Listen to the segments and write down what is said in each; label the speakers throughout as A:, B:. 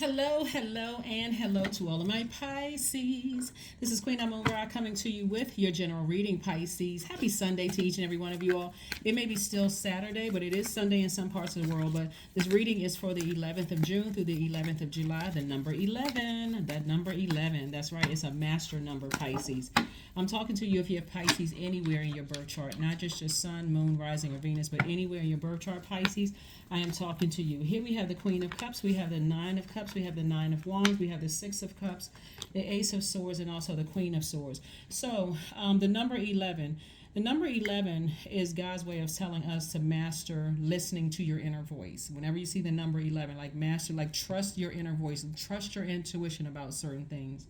A: Hello, hello, and hello to all of my Pisces. This is Queen Amun Ra coming to you with your general reading, Pisces. Happy Sunday to each and every one of you all. It may be still Saturday, but it is Sunday in some parts of the world. But this reading is for the 11th of June through the 11th of July, the number 11. That number 11, that's right, it's a master number, Pisces. I'm talking to you if you have Pisces anywhere in your birth chart, not just your sun, moon, rising, or Venus, but anywhere in your birth chart, Pisces. I am talking to you. Here we have the Queen of Cups, we have the Nine of Cups, we have the Nine of Wands, we have the Six of Cups, the Ace of Swords, and also the Queen of Swords. So the number 11. The number 11 is God's way of telling us to master listening to your inner voice. Whenever you see the number 11, like master, like trust your inner voice, trust your intuition about certain things,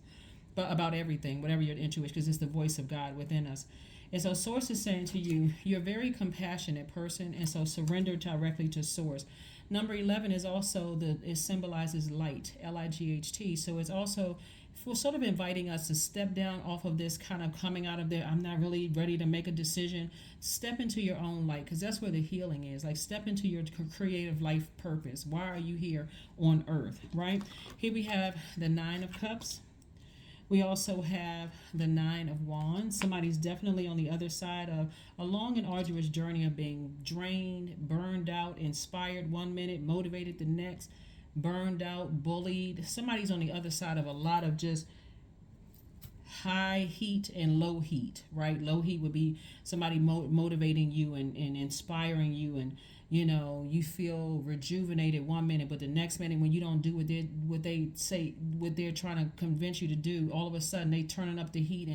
A: but about everything, whatever your intuition, because it's the voice of God within us. And so Source is saying to you, you're a very compassionate person, and so surrender directly to Source. Number 11 is also it symbolizes light, L-I-G-H-T. So it's also for sort of inviting us to step down off of this kind of coming out of there. I'm not really ready to make a decision. Step into your own light, because that's where the healing is. Like step into your creative life purpose. Why are you here on earth, right? Here we have the Nine of Cups. We also have the Nine of Wands. Somebody's definitely on the other side of a long and arduous journey of being drained, burned out, inspired one minute, motivated the next, burned out, bullied. Somebody's on the other side of a lot of just high heat and low heat, right? Low heat would be somebody motivating you and inspiring you, and you feel rejuvenated one minute, but the next minute when you don't do what they say, what they're trying to convince you to do, all of a sudden they turning up the heat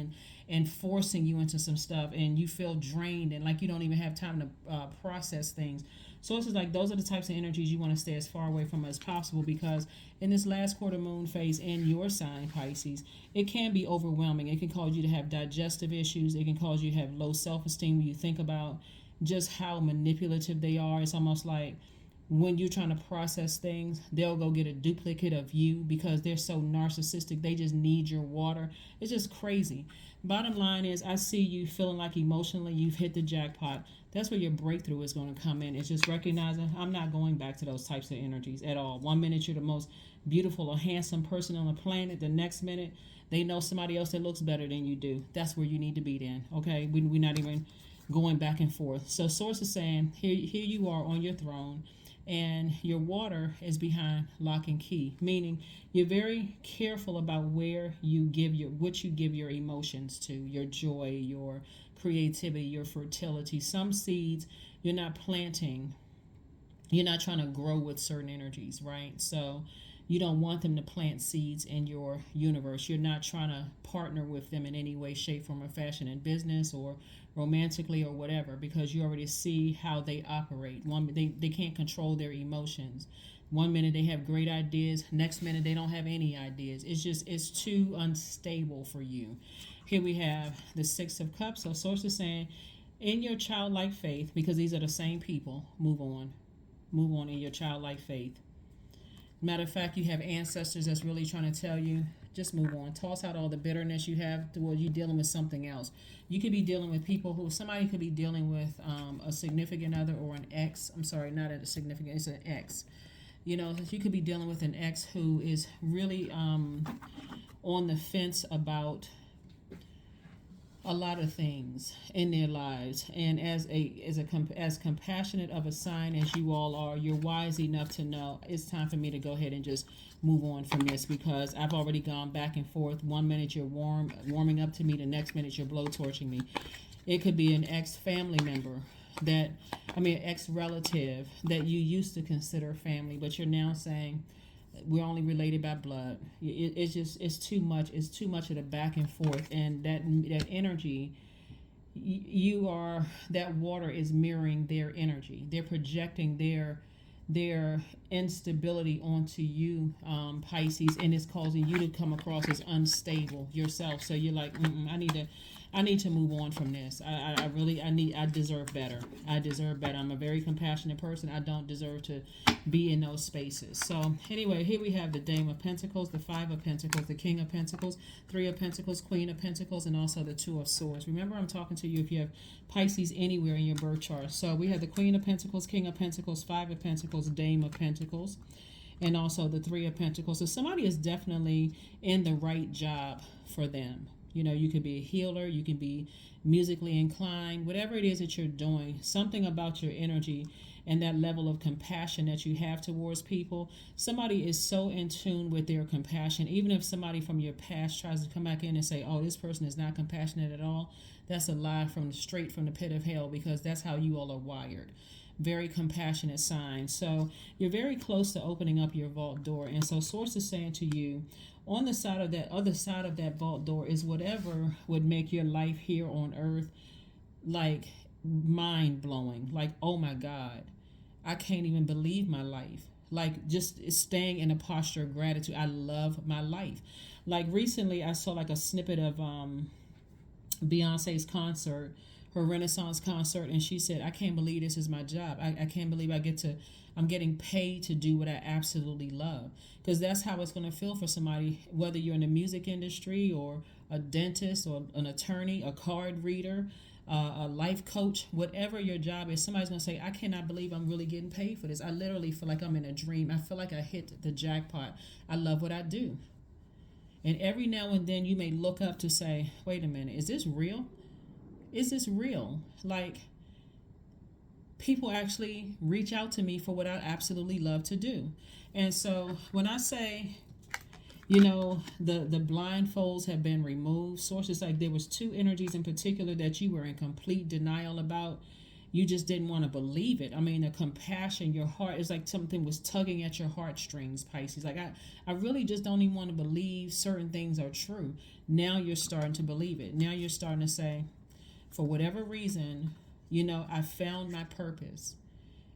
A: and forcing you into some stuff, and you feel drained and like you don't even have time to process things. So it's just like those are the types of energies you want to stay as far away from as possible, because in this last quarter moon phase in your sign, Pisces, it can be overwhelming. It can cause you to have digestive issues. It can cause you to have low self-esteem when you think about just how manipulative they are. It's almost like when you're trying to process things, they'll go get a duplicate of you because they're so narcissistic. They just need your water. It's just crazy. Bottom line is, I see you feeling like emotionally you've hit the jackpot. That's where your breakthrough is going to come in. It's just recognizing I'm not going back to those types of energies at all. One minute you're the most beautiful or handsome person on the planet. The next minute they know somebody else that looks better than you do. That's where you need to be then. Okay, we're not even going back and forth. So Source is saying, here you are on your throne, and your water is behind lock and key, meaning you're very careful about where you give what you give your emotions to, your joy, your creativity, your fertility. Some seeds you're not planting, you're not trying to grow with certain energies, right? So you don't want them to plant seeds in your universe. You're not trying to partner with them in any way, shape, form, or fashion in business or romantically or whatever, because you already see how they operate. They can't control their emotions. One minute they have great ideas, next minute they don't have any ideas. It's too unstable for you. Here we have the Six of Cups. So Source is saying, in your childlike faith, because these are the same people, move on in your childlike faith. Matter of fact, you have ancestors that's really trying to tell you, just move on. Toss out all the bitterness you have towards you dealing with something else. You could be dealing with somebody could be dealing with a significant other or an ex. I'm sorry, not a significant, it's an ex. You could be dealing with an ex who is really on the fence about a lot of things in their lives, and as compassionate of a sign as you all are, you're wise enough to know it's time for me to go ahead and just move on from this, because I've already gone back and forth. One minute you're warming up to me, the next minute you're blowtorching me. It could be an ex-family member ex-relative that you used to consider family, but you're now saying we're only related by blood. It's too much. It's too much of the back and forth, and that energy, that water is mirroring their energy. They're projecting their instability onto you, Pisces, and it's causing you to come across as unstable yourself. So you're like, I need to move on from this. I deserve better. I'm a very compassionate person. I don't deserve to be in those spaces. So anyway, here we have the Dame of Pentacles, the Five of Pentacles, the King of Pentacles, Three of Pentacles, Queen of Pentacles, and also the Two of Swords. Remember, I'm talking to you if you have Pisces anywhere in your birth chart. So we have the Queen of Pentacles, King of Pentacles, Five of Pentacles, Dame of Pentacles. and also the Three of Pentacles. So somebody is definitely in the right job for them. You know, you could be a healer, you can be musically inclined, whatever it is that you're doing, something about your energy and that level of compassion that you have towards people. Somebody is so in tune with their compassion. Even if somebody from your past tries to come back in and say, oh, this person is not compassionate at all, that's a lie from straight from the pit of hell, because that's how you all are wired. Very compassionate sign. So you're very close to opening up your vault door. And so Source is saying to you, on the side of that other side of that vault door is whatever would make your life here on earth like mind blowing. Like, oh my God, I can't even believe my life. Like, just staying in a posture of gratitude. I love my life. Like, recently I saw like a snippet of Beyonce's concert, her Renaissance concert, and she said, I can't believe this is my job. I can't believe I'm getting paid to do what I absolutely love. Because that's how it's going to feel for somebody, whether you're in the music industry or a dentist or an attorney, a card reader, a life coach, whatever your job is. Somebody's going to say, I cannot believe I'm really getting paid for this. I literally feel like I'm in a dream. I feel like I hit the jackpot. I love what I do. And every now and then you may look up to say, wait a minute, is this real? Is this real? Like, people actually reach out to me for what I absolutely love to do. And so when I say, you know, the blindfolds have been removed, Sources like there was two energies in particular that you were in complete denial about. You just didn't want to believe it. I mean, the compassion, your heart, is like something was tugging at your heartstrings, Pisces. Like, I really just don't even want to believe certain things are true. Now you're starting to believe it. Now you're starting to say, for whatever reason, you know, I found my purpose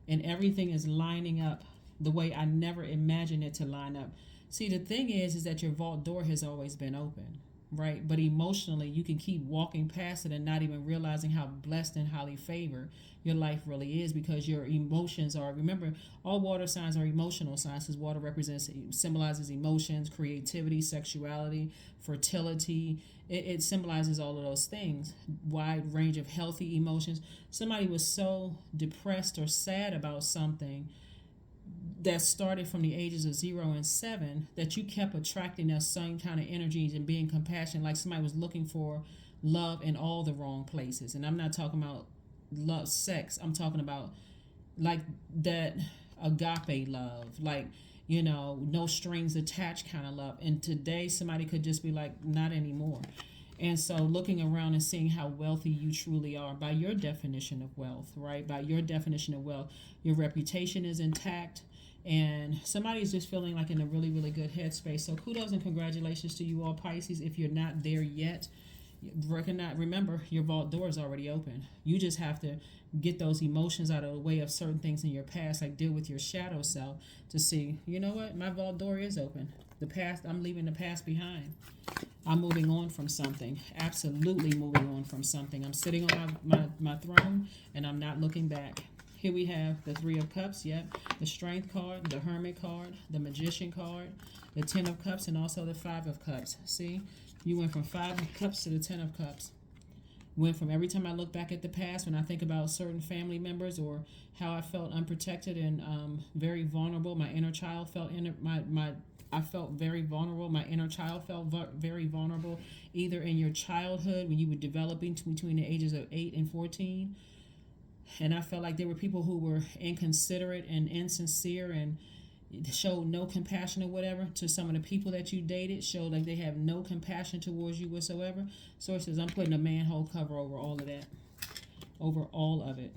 A: and everything is lining up the way I never imagined it to line up. See, the thing is that your vault door has always been open, right? But emotionally, you can keep walking past it and not even realizing how blessed and highly favored your life really is, because your emotions are, remember, all water signs are emotional signs, because water symbolizes emotions, creativity, sexuality, fertility. It symbolizes all of those things, wide range of healthy emotions. Somebody was so depressed or sad about something that started from the ages of 0 and 7 that you kept attracting that same kind of energies and being compassionate, like somebody was looking for love in all the wrong places. And I'm not talking about love, sex. I'm talking about like that agape love, like, you know, no strings attached kind of love. And today somebody could just be like, not anymore. And so looking around and seeing how wealthy you truly are by your definition of wealth, right? By your definition of wealth, your reputation is intact. And somebody's just feeling like in a really, really good headspace. So kudos and congratulations to you all, Pisces. If you're not there yet, remember, your vault door is already open. You just have to get those emotions out of the way of certain things in your past, like deal with your shadow self to see, you know what, my vault door is open. The past, I'm leaving the past behind. I'm moving on from something. Absolutely moving on from something. I'm sitting on my throne and I'm not looking back. Here we have the Three of Cups, yep, the Strength card, the Hermit card, the Magician card, the Ten of Cups, and also the Five of Cups. See, you went from Five of Cups to the Ten of Cups. Went from every time I look back at the past, when I think about certain family members or how I felt unprotected and very vulnerable, my inner child felt I felt very vulnerable. My inner child felt very vulnerable, either in your childhood when you were developing between the ages of 8 and 14. And I felt like there were people who were inconsiderate and insincere and showed no compassion or whatever to some of the people that you dated, showed like they have no compassion towards you whatsoever. Source says, I'm putting a manhole cover over all of that. Over all of it.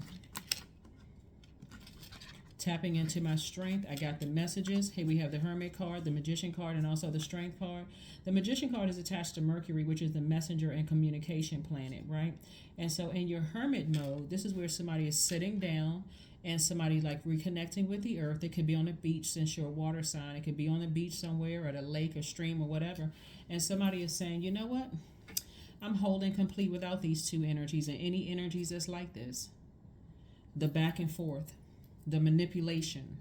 A: Tapping into my strength, I got the messages. Here we have the Hermit card, the Magician card, and also the Strength card. The Magician card is attached to Mercury, which is the messenger and communication planet, right? And so in your Hermit mode, this is where somebody is sitting down and somebody like reconnecting with the earth. It could be on a beach, since you're a water sign. It could be on a beach somewhere, at a lake or stream or whatever. And somebody is saying, you know what? I'm holding complete without these two energies, and any energies that's like this. The back and forth. The manipulation,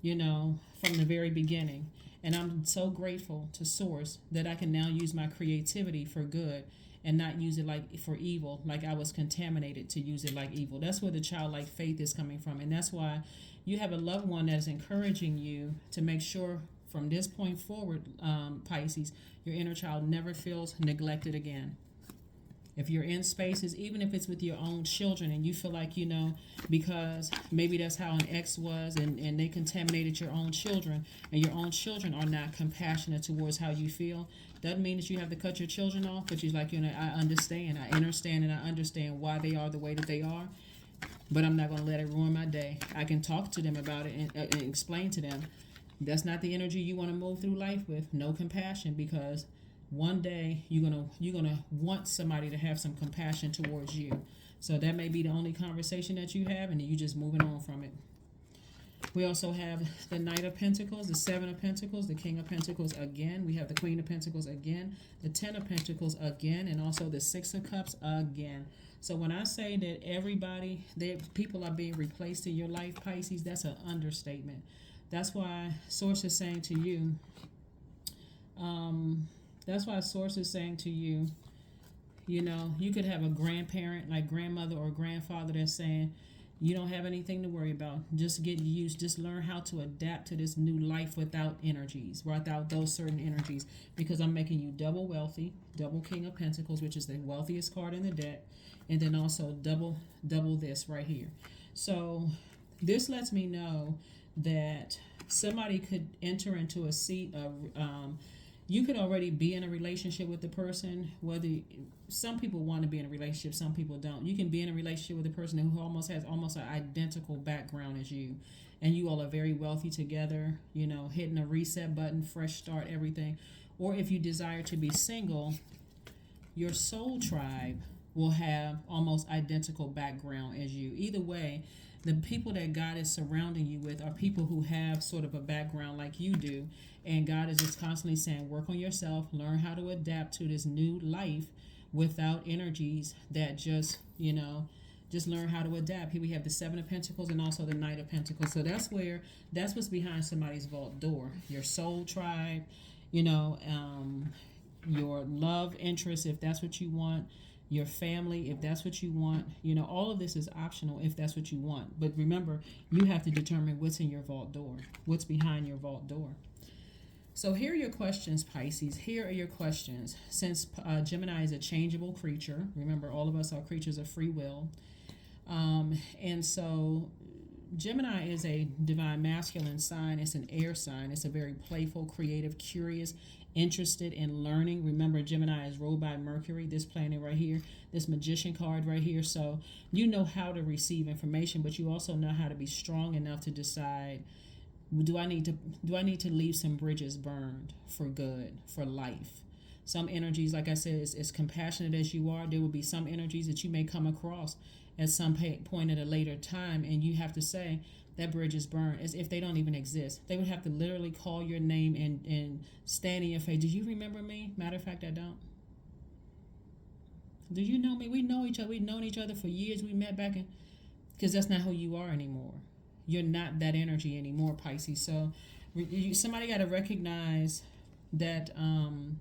A: you know, from the very beginning. And I'm so grateful to Source that I can now use my creativity for good and not use it like for evil, like I was contaminated to use it like evil. That's where the childlike faith is coming from. And that's why you have a loved one that is encouraging you to make sure from this point forward, Pisces, your inner child never feels neglected again. If you're in spaces, even if it's with your own children, and you feel like, because maybe that's how an ex was, and they contaminated your own children, and your own children are not compassionate towards how you feel, doesn't mean that you have to cut your children off, but you're like, I understand, and I understand why they are the way that they are, but I'm not going to let it ruin my day. I can talk to them about it and explain to them that's not the energy you want to move through life with. No compassion, because one day you're gonna want somebody to have some compassion towards you. So that may be the only conversation that you have, and you just moving on from it. We also have the Knight of Pentacles, the Seven of Pentacles, the King of Pentacles again. We have the Queen of Pentacles again, the Ten of Pentacles again, and also the Six of Cups again. So when I say that people are being replaced in your life, Pisces, that's an understatement. That's why Source is saying to you, you could have a grandparent, like grandmother or grandfather, that's saying, you don't have anything to worry about. Just get used. Just learn how to adapt to this new life without those certain energies. Because I'm making you double wealthy, double King of Pentacles, which is the wealthiest card in the deck, and then also double this right here. So this lets me know that somebody could enter into a seat of you could already be in a relationship with the person. Whether some people want to be in a relationship, some people don't. You can be in a relationship with a person who has almost an identical background as you, and you all are very wealthy together, hitting a reset button, fresh start, everything. Or if you desire to be single, your soul tribe will have almost identical background as you. Either way, the people that God is surrounding you with are people who have sort of a background like you do. And God is just constantly saying, work on yourself, learn how to adapt to this new life without energies that just learn how to adapt. Here we have the Seven of Pentacles and also the Knight of Pentacles. So that's what's behind somebody's vault door. Your soul tribe, your love interest, if that's what you want, your family, if that's what you want. All of this is optional if that's what you want. But remember, you have to determine what's in your vault door, what's behind your vault door. So here are your questions, Pisces. Here are your questions. Since Gemini is a changeable creature, remember all of us are creatures of free will. And so Gemini is a divine masculine sign. It's an air sign. It's a very playful, creative, curious, interested in learning. Remember, Gemini is ruled by Mercury, this planet right here, this magician card right here. So you know how to receive information, but you also know how to be strong enough to decide, do I need to leave some bridges burned for good, for life? Some energies, like I said, as compassionate as you are, there will be some energies that you may come across at some point at a later time, and you have to say that bridge is burned, as if they don't even exist. They would have to literally call your name and stand in your face. Do you remember me? Matter of fact, I don't. Do you know me? We know each other. We've known each other for years. We met back in, because that's not who you are anymore. You're not that energy anymore, Pisces. So somebody got to recognize that, and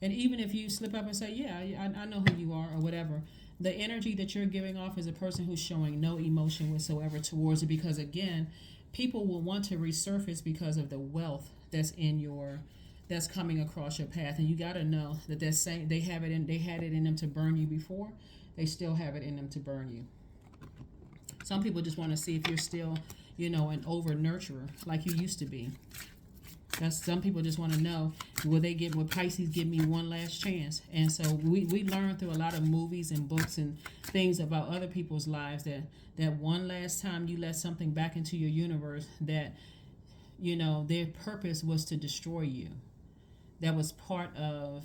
A: even if you slip up and say, yeah, I know who you are or whatever, the energy that you're giving off is a person who's showing no emotion whatsoever towards it, because, again, people will want to resurface because of the wealth that's coming across your path. And you got to know that they had it in them to burn you before. They still have it in them to burn you. Some people just want to see if you're still, an over nurturer like you used to be. Some people just want to know, will Pisces give me one last chance? And so we learn through a lot of movies and books and things about other people's lives that one last time you let something back into your universe that, their purpose was to destroy you. That was part of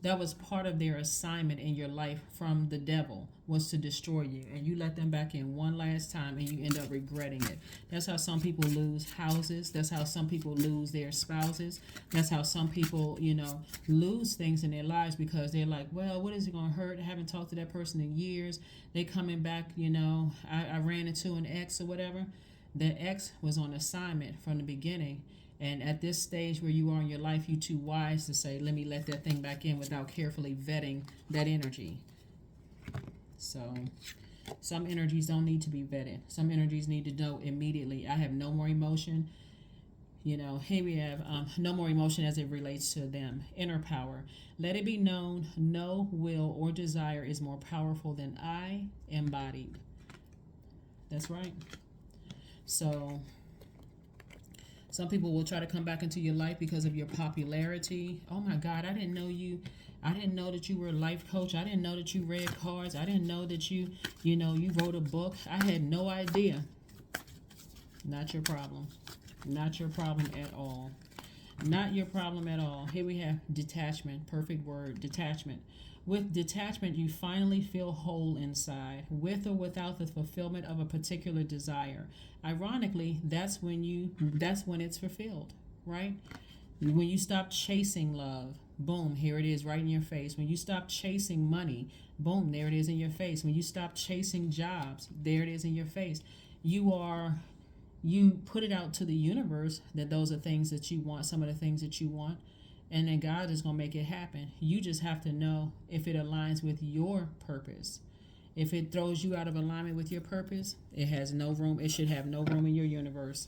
A: their assignment in your life from the devil, was to destroy you, and you let them back in one last time and you end up regretting it. That's how some people lose houses. That's how some people lose their spouses. That's how some people, lose things in their lives, because they're like, well, what is it going to hurt? I haven't talked to that person in years. They coming back, I ran into an ex or whatever. That ex was on assignment from the beginning, And at this stage where you are in your life, you're too wise to say, let me let that thing back in without carefully vetting that energy. So some energies don't need to be vetted. Some energies need to know immediately. I have no more emotion. Here we have no more emotion as it relates to them. Inner power. Let it be known, no will or desire is more powerful than I embodied. That's right. So some people will try to come back into your life because of your popularity. Oh my God, I didn't know you. I didn't know that you were a life coach. I didn't know that you read cards. I didn't know that you wrote a book. I had no idea. Not your problem. Not your problem at all. Not your problem at all. Here we have detachment. Perfect word, detachment. With detachment, you finally feel whole inside, with or without the fulfillment of a particular desire. Ironically, that's when it's fulfilled, right? When you stop chasing love, boom, here it is right in your face. When you stop chasing money, boom, there it is in your face. When you stop chasing jobs, there it is in your face. You put it out to the universe that those are things that you want, some of the things that you want, and then God is going to make it happen. You just have to know if it aligns with your purpose. If it throws you out of alignment with your purpose, it has no room. It should have no room in your universe.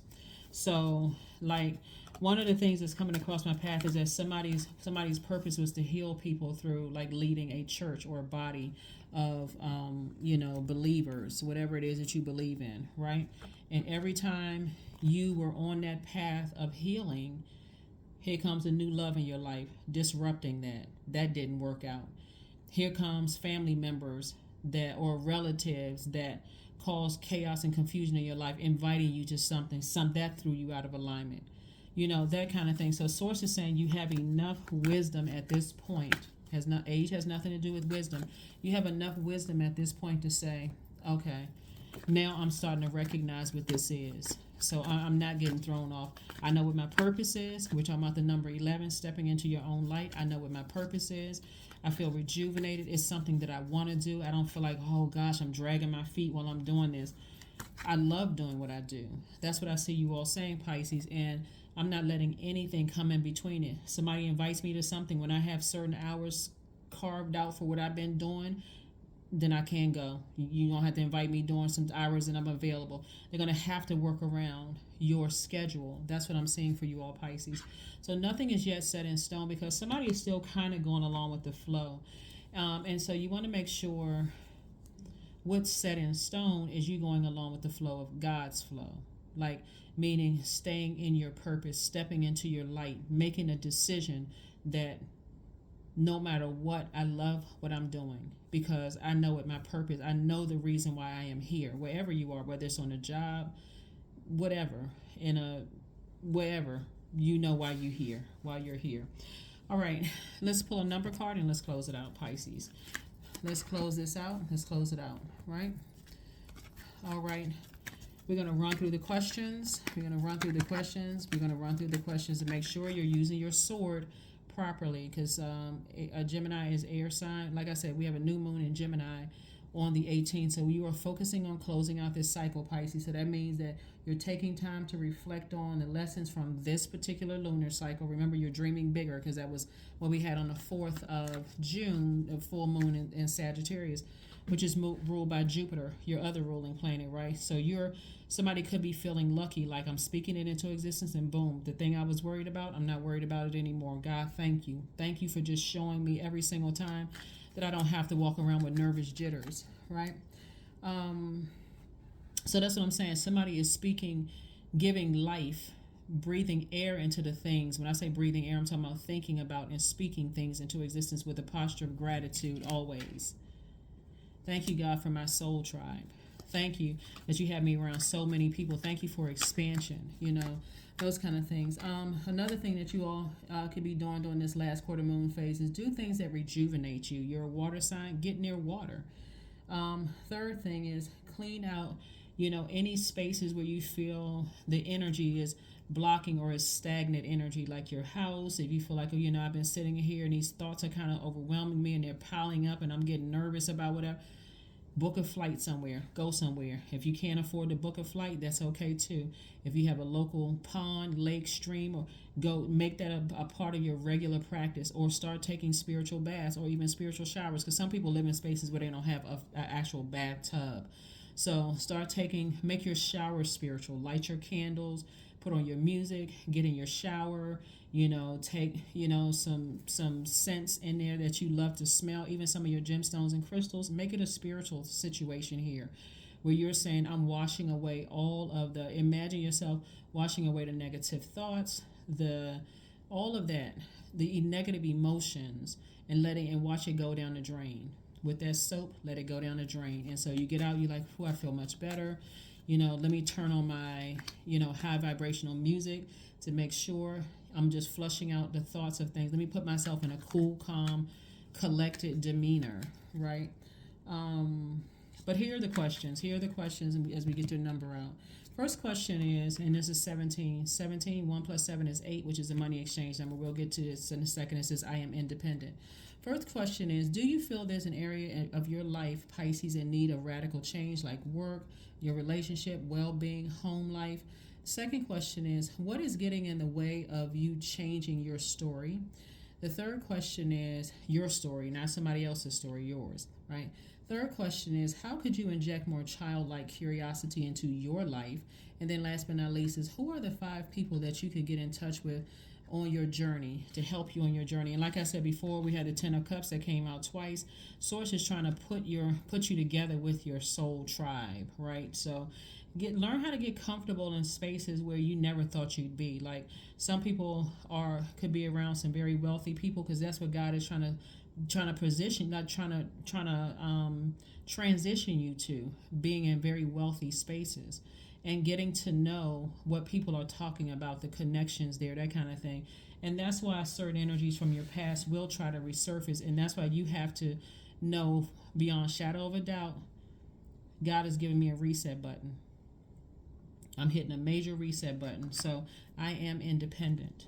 A: So, like, one of the things that's coming across my path is that somebody's purpose was to heal people through, like, leading a church or a body of believers, whatever it is that you believe in, right? And every time you were on that path of healing, here comes a new love in your life, disrupting that. That didn't work out. Here comes family members or relatives that cause chaos and confusion in your life, inviting you to something, that threw you out of alignment. That kind of thing. So Source is saying you have enough wisdom at this point. Age has nothing to do with wisdom. You have enough wisdom at this point to say, okay, now I'm starting to recognize what this is. So I'm not getting thrown off. I know what my purpose is. We're talking about the number 11, stepping into your own light. I know what my purpose is. I feel rejuvenated. It's something that I want to do. I don't feel like, oh gosh, I'm dragging my feet while I'm doing this. I love doing what I do. That's what I see you all saying, Pisces, and I'm not letting anything come in between it. Somebody invites me to something when I have certain hours carved out for what I've been doing, then I can go. You don't have to invite me during some hours and I'm available. They're going to have to work around your schedule. That's what I'm seeing for you all, Pisces. So nothing is yet set in stone because somebody is still kind of going along with the flow. And so you want to make sure what's set in stone is you going along with the flow of God's flow. Like, meaning staying in your purpose, stepping into your light, making a decision that no matter what, I love what I'm doing because I know what my purpose, I know the reason why I am here, wherever you are, whether it's on a job, whatever, wherever, you know why you're here. All right, let's pull a number card and let's close it out, Pisces. Let's close this out. Let's close it out, right? All right. We're going to run through the questions. We're going to run through the questions to make sure you're using your sword properly because a Gemini is air sign. Like I said, we have a new moon in Gemini on the 18th. So you are focusing on closing out this cycle, Pisces. So that means that you're taking time to reflect on the lessons from this particular lunar cycle. Remember, you're dreaming bigger because that was what we had on the 4th of June, a full moon in Sagittarius, which is ruled by Jupiter, your other ruling planet, right? So somebody could be feeling lucky, like I'm speaking it into existence and boom, the thing I was worried about, I'm not worried about it anymore. God, thank you. Thank you for just showing me every single time that I don't have to walk around with nervous jitters, right? So that's what I'm saying. Somebody is speaking, giving life, breathing air into the things. When I say breathing air, I'm talking about thinking about and speaking things into existence with a posture of gratitude always. Thank you, God, for my soul tribe. Thank you that you have me around so many people. Thank you for expansion, those kind of things. Another thing that you all could be doing during this last quarter moon phase is do things that rejuvenate you. You're a water sign, get near water. Third thing is clean out, any spaces where you feel the energy is blocking or is stagnant energy, like your house. If you feel like, I've been sitting here and these thoughts are kind of overwhelming me and they're piling up and I'm getting nervous about whatever, Book a flight somewhere, go somewhere. If you can't afford to book a flight, that's okay too. If you have a local pond, lake, stream, or go make that a part of your regular practice, or start taking spiritual baths or even spiritual showers, because some people live in spaces where they don't have an actual bathtub. So start taking, make your shower spiritual. Light your candles, put on your music, get in your shower. Take some scents in there that you love to smell. Even some of your gemstones and crystals. Make it a spiritual situation here, where you're saying, I'm washing away all of the. Imagine yourself washing away the negative thoughts, the all of that, the negative emotions, and watch it go down the drain. With that soap, let it go down the drain. And so you get out, you're like, oh, I feel much better. Let me turn on my, high vibrational music to make sure I'm just flushing out the thoughts of things. Let me put myself in a cool, calm, collected demeanor, right? But here are the questions. Here are the questions as we get your number out. First question is, and this is 17. 17, 1 plus 7 is 8, which is the money exchange number. We'll get to this in a second. It says, I am independent. First question is, do you feel there's an area of your life, Pisces, in need of radical change, like work, your relationship, well-being, home life? Second question is, what is getting in the way of you changing your story? The third question is your story, not somebody else's story, yours, right? Third question is, how could you inject more childlike curiosity into your life? And then last but not least is, who are the 5 people that you could get in touch with on your journey to help you on your journey? And like I said before, we had the 10 of Cups that came out twice. Source is trying to put you together with your soul tribe, right? So learn how to get comfortable in spaces where you never thought you'd be. Like some people could be around some very wealthy people, because that's what God is trying to position, not trying to transition you to being in very wealthy spaces, and getting to know what people are talking about, the connections there, that kind of thing. And that's why certain energies from your past will try to resurface, and that's why you have to know beyond shadow of a doubt, God has given me a reset button. I'm hitting a major reset button. So I am independent.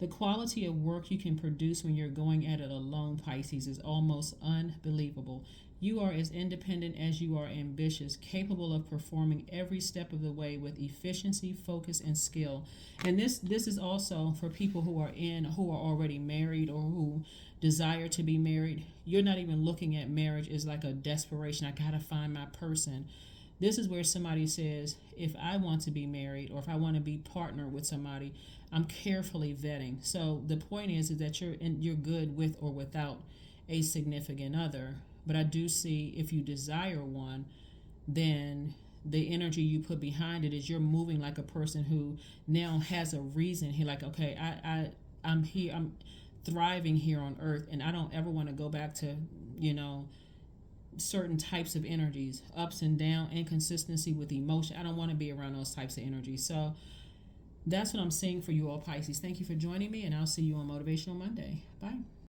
A: The quality of work you can produce when you're going at it alone, Pisces, is almost unbelievable. You are as independent as you are ambitious, capable of performing every step of the way with efficiency, focus, and skill. And this is also for people who are already married or who desire to be married. You're not even looking at marriage as like a desperation. I gotta find my person. This is where somebody says, if I want to be married or if I want to be partnered with somebody, I'm carefully vetting. So the point is that you're good with or without a significant other. But I do see, if you desire one, then the energy you put behind it is you're moving like a person who now has a reason. He like, okay, I'm here, I'm thriving here on earth, and I don't ever want to go back to, certain types of energies, ups and down, inconsistency with emotion. I don't want to be around those types of energies. So that's what I'm seeing for you all, Pisces. Thank you for joining me, and I'll see you on Motivational Monday. Bye.